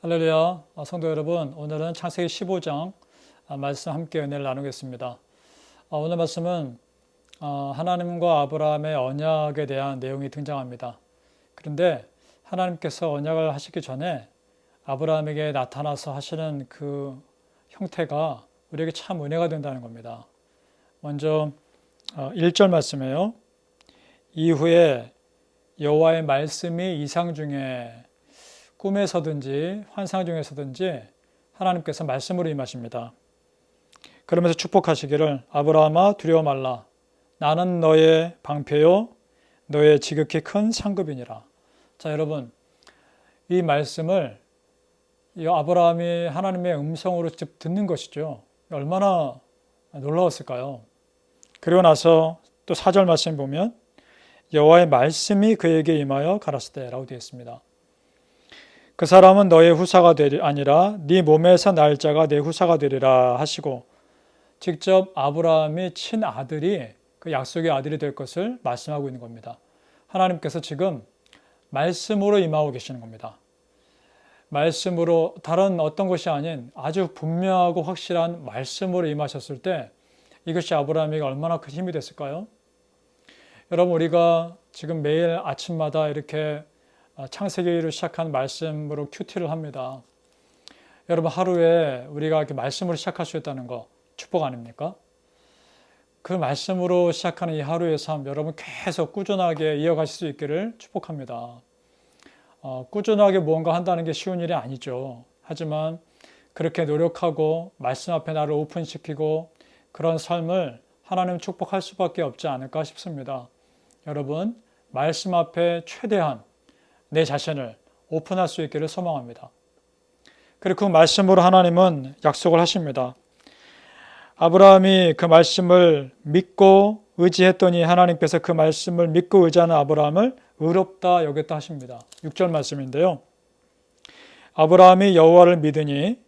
할렐루야, 성도 여러분, 오늘은 창세기 15장 말씀 함께 은혜를 나누겠습니다. 오늘 말씀은 하나님과 아브라함의 언약에 대한 내용이 등장합니다. 그런데 하나님께서 언약을 하시기 전에 아브라함에게 나타나서 하시는 그 형태가 우리에게 참 은혜가 된다는 겁니다. 먼저 1절 말씀이에요. 이후에 여호와의 말씀이 이상 중에 꿈에서든지 환상 중에서든지 하나님께서 말씀으로 임하십니다. 그러면서 축복하시기를 아브라함아 두려워 말라. 나는 너의 방패요 너의 지극히 큰 상급이니라. 자, 여러분, 이 말씀을 이 아브라함이 하나님의 음성으로 직접 듣는 것이죠. 얼마나 놀라웠을까요? 그리고 나서 또 4절 말씀 보면 여호와의 말씀이 그에게 임하여 가라사대 라고 되어 있습니다. 그 사람은 너의 후사가 되리 아니라 네 몸에서 날 자가 내 후사가 되리라 하시고 직접 아브라함이 친아들이 그 약속의 아들이 될 것을 말씀하고 있는 겁니다. 하나님께서 지금 말씀으로 임하고 계시는 겁니다. 말씀으로 다른 어떤 것이 아닌 아주 분명하고 확실한 말씀으로 임하셨을 때 이것이 아브라함에게 얼마나 큰 힘이 됐을까요? 여러분, 우리가 지금 매일 아침마다 이렇게 창세기를 시작한 말씀으로 큐티를 합니다. 여러분, 하루에 우리가 이렇게 말씀으로 시작할 수 있다는 거 축복 아닙니까? 그 말씀으로 시작하는 이 하루의 삶, 여러분 계속 꾸준하게 이어가실 수 있기를 축복합니다. 꾸준하게 무언가 한다는 게 쉬운 일이 아니죠. 하지만 그렇게 노력하고 말씀 앞에 나를 오픈시키고 그런 삶을 하나님 축복할 수밖에 없지 않을까 싶습니다. 여러분, 말씀 앞에 최대한 내 자신을 오픈할 수 있기를 소망합니다. 그리고 그 말씀으로 하나님은 약속을 하십니다. 아브라함이 그 말씀을 믿고 의지했더니 하나님께서 그 말씀을 믿고 의지하는 아브라함을 의롭다 여겼다 하십니다. 6절 말씀인데요. 아브라함이 여호와를 믿으니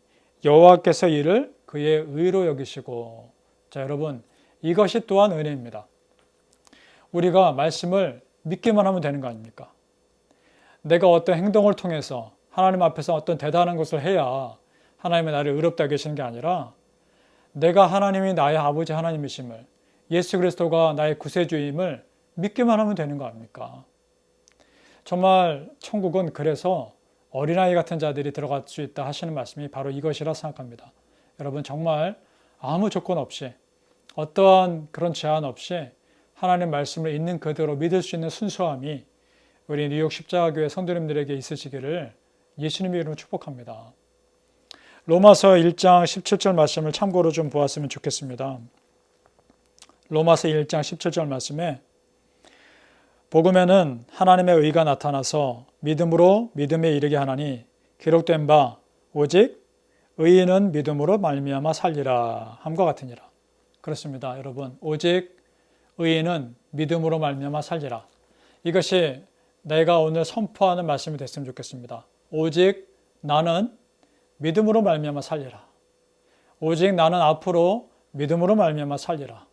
여호와께서 이를 그의 의로 여기시고. 자, 여러분, 이것이 또한 은혜입니다. 우리가 말씀을 믿기만 하면 되는 거 아닙니까? 내가 어떤 행동을 통해서 하나님 앞에서 어떤 대단한 것을 해야 하나님의 나를 의롭다 여기시는 게 아니라 내가 하나님이 나의 아버지 하나님이심을, 예수 그리스도가 나의 구세주임을 믿기만 하면 되는 거 아닙니까? 정말 천국은 그래서 어린아이 같은 자들이 들어갈 수 있다 하시는 말씀이 바로 이것이라 생각합니다. 여러분, 정말 아무 조건 없이 어떠한 그런 제한 없이 하나님 말씀을 있는 그대로 믿을 수 있는 순수함이 우리 뉴욕 십자가교회 성도님들에게 있으시기를 예수님의 이름으로 축복합니다. 로마서 1장 17절 말씀을 참고로 좀 보았으면 좋겠습니다. 로마서 1장 17절 말씀에 복음에는 하나님의 의가 나타나서 믿음으로 믿음에 이르게 하나니 기록된 바 오직 의인은 믿음으로 말미암아 살리라 함과 같으니라. 그렇습니다. 여러분, 오직 의인은 믿음으로 말미암아 살리라. 이것이 내가 오늘 선포하는 말씀이 됐으면 좋겠습니다. 오직 나는 믿음으로 말미암아 살리라. 오직 나는 앞으로 믿음으로 말미암아 살리라.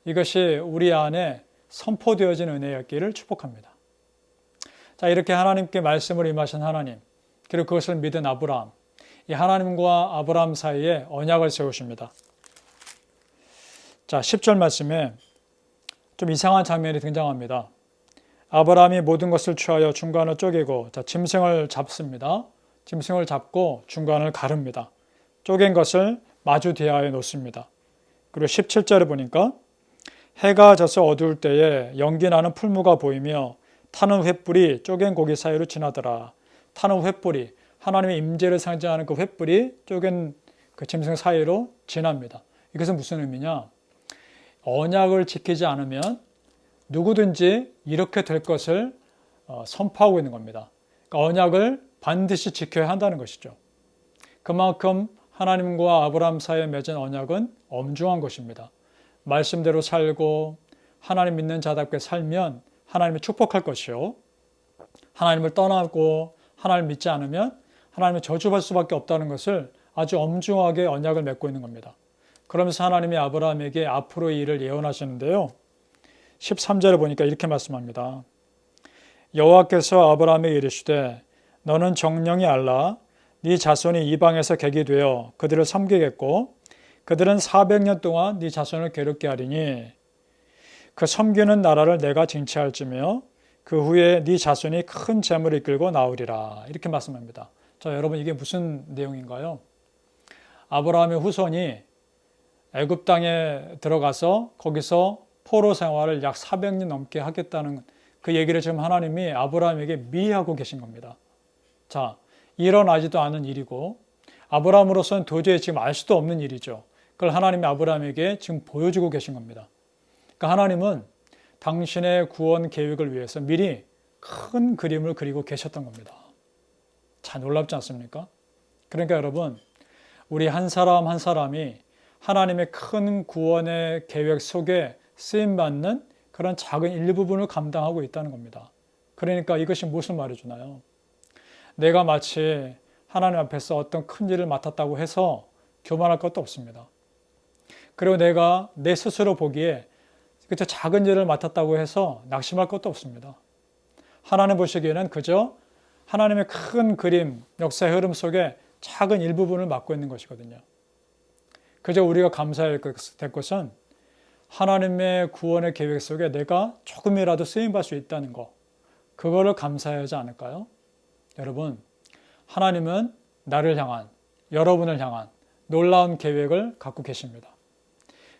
이것이 우리 안에 선포되어진 은혜였기를 축복합니다. 자, 이렇게 하나님께 말씀을 임하신 하나님, 그리고 그것을 믿은 아브라함, 이 하나님과 아브라함 사이에 언약을 세우십니다. 자, 10절 말씀에 좀 이상한 장면이 등장합니다. 아브라함이 모든 것을 취하여 중간을 쪼개고, 자, 짐승을 잡습니다. 짐승을 잡고 중간을 가릅니다. 쪼갠 것을 마주 대하여 놓습니다. 그리고 17절에 보니까 해가 져서 어두울 때에 연기나는 풀무가 보이며 타는 횃불이 쪼갠 고기 사이로 지나더라. 타는 횃불이 하나님의 임재를 상징하는 그 횃불이 쪼갠 그 짐승 사이로 지납니다. 이것은 무슨 의미냐? 언약을 지키지 않으면 누구든지 이렇게 될 것을 선포하고 있는 겁니다. 그러니까 언약을 반드시 지켜야 한다는 것이죠. 그만큼 하나님과 아브라함 사이에 맺은 언약은 엄중한 것입니다. 말씀대로 살고 하나님 믿는 자답게 살면 하나님이 축복할 것이요, 하나님을 떠나고 하나님을 믿지 않으면 하나님을 저주받을 수밖에 없다는 것을 아주 엄중하게 언약을 맺고 있는 겁니다. 그러면서 하나님이 아브라함에게 앞으로의 일을 예언하시는데요. 13절에 보니까 이렇게 말씀합니다. 여호와께서 아브라함에게 이르시되 너는 정령이 알라 네 자손이 이방에서 객이 되어 그들을 섬기겠고 그들은 400년 동안 네 자손을 괴롭게 하리니 그 섬기는 나라를 내가 징치할지며 그 후에 네 자손이 큰 재물을 이끌고 나오리라. 이렇게 말씀합니다. 자, 여러분 이게 무슨 내용인가요? 아브라함의 후손이 애굽 땅에 들어가서 거기서 포로 생활을 약 400년 넘게 하겠다는 그 얘기를 지금 하나님이 아브라함에게 미하고 계신 겁니다. 자, 일어나지도 않은 일이고 아브라함으로서는 도저히 지금 알 수도 없는 일이죠. 그걸 하나님이 아브라함에게 지금 보여주고 계신 겁니다. 그러니까 하나님은 당신의 구원 계획을 위해서 미리 큰 그림을 그리고 계셨던 겁니다. 참 놀랍지 않습니까? 그러니까 여러분, 우리 한 사람 한 사람이 하나님의 큰 구원의 계획 속에 쓰임받는 그런 작은 일부분을 감당하고 있다는 겁니다. 그러니까 이것이 무슨 말해주나요? 내가 마치 하나님 앞에서 어떤 큰 일을 맡았다고 해서 교만할 것도 없습니다. 그리고 내가 내 스스로 보기에 그저 작은 일을 맡았다고 해서 낙심할 것도 없습니다. 하나님 보시기에는 그저 하나님의 큰 그림, 역사의 흐름 속에 작은 일부분을 맡고 있는 것이거든요. 그저 우리가 감사해야 될 것은 하나님의 구원의 계획 속에 내가 조금이라도 쓰임받을 수 있다는 것, 그거를 감사해야 하지 않을까요? 여러분, 하나님은 나를 향한, 여러분을 향한 놀라운 계획을 갖고 계십니다.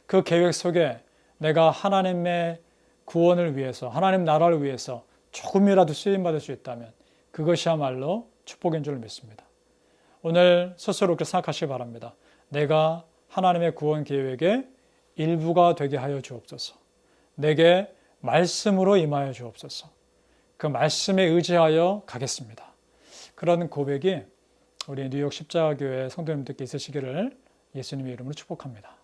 그 계획 속에 내가 하나님의 구원을 위해서, 하나님 나라를 위해서 조금이라도 쓰임받을 수 있다면 그것이야말로 축복인 줄 믿습니다. 오늘 스스로 그렇게 생각하시기 바랍니다. 내가 하나님의 구원 계획의 일부가 되게 하여 주옵소서. 내게 말씀으로 임하여 주옵소서. 그 말씀에 의지하여 가겠습니다. 그런 고백이 우리 뉴욕 십자가교회 성도님들께 있으시기를 예수님의 이름으로 축복합니다.